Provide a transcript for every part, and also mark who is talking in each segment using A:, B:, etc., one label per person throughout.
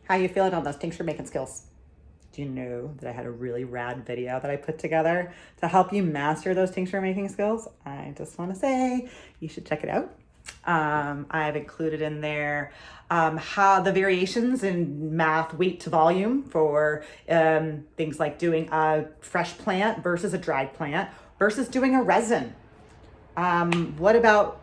A: How you feeling on those tincture making skills? Do you know that I had a really rad video that I put together to help you master those tincture making skills? I just want to say you should check it out. I've included in there how the variations in math weight to volume for things like doing a fresh plant versus a dried plant versus doing a resin. What about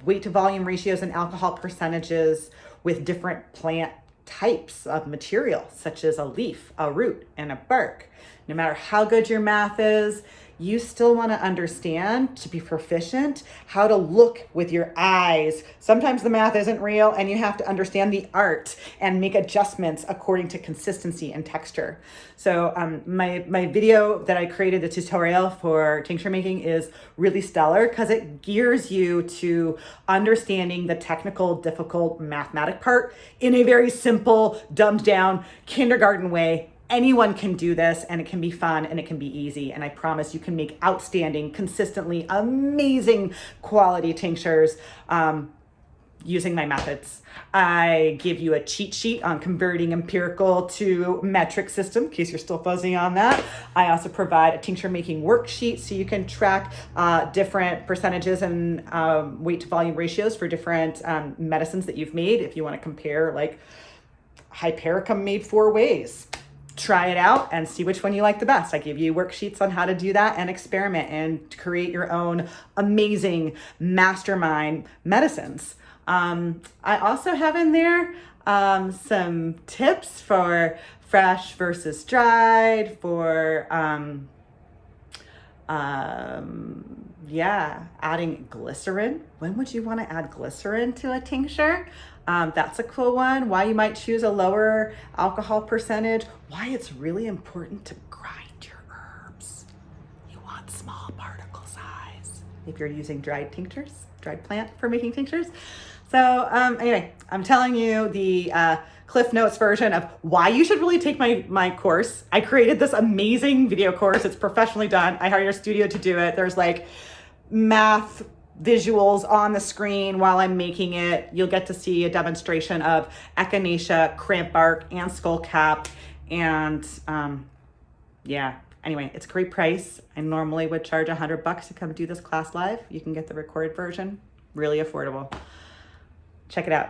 A: weight to volume ratios and alcohol percentages with different plant types of material, such as a leaf, a root, and a bark? No matter how good your math is, you still want to understand, to be proficient, how to look with your eyes. Sometimes the math isn't real and you have to understand the art and make adjustments according to consistency and texture. So my video that I created, the tutorial for tincture making, is really stellar because it gears you to understanding the technical, difficult mathematic part in a very simple, dumbed down kindergarten way. Anyone can do this, and it can be fun and it can be easy. And I promise you can make outstanding, consistently amazing quality tinctures using my methods. I give you a cheat sheet on converting empirical to metric system, in case you're still fuzzy on that. I also provide a tincture making worksheet so you can track different percentages and weight to volume ratios for different medicines that you've made. If you want to compare, like hypericum made 4 ways. Try it out and see which one you like the best. I give you worksheets on how to do that and experiment and create your own amazing mastermind medicines. I also have in there some tips for fresh versus dried, for adding glycerin. When would you want to add glycerin to a tincture? That's a cool one. Why you might choose a lower alcohol percentage. Why it's really important to grind your herbs. You want small particle size if you're using dried plant for making tinctures. So anyway, I'm telling you the Cliff Notes version of why you should really take my course. I created this amazing video course. It's professionally done. I hired a studio to do it. There's like math visuals on the screen while I'm making it. You'll get to see a demonstration of echinacea, cramp bark, and skullcap. And anyway, it's a great price. I normally would charge $100 to come do this class live. You can get the recorded version, really affordable. Check it out.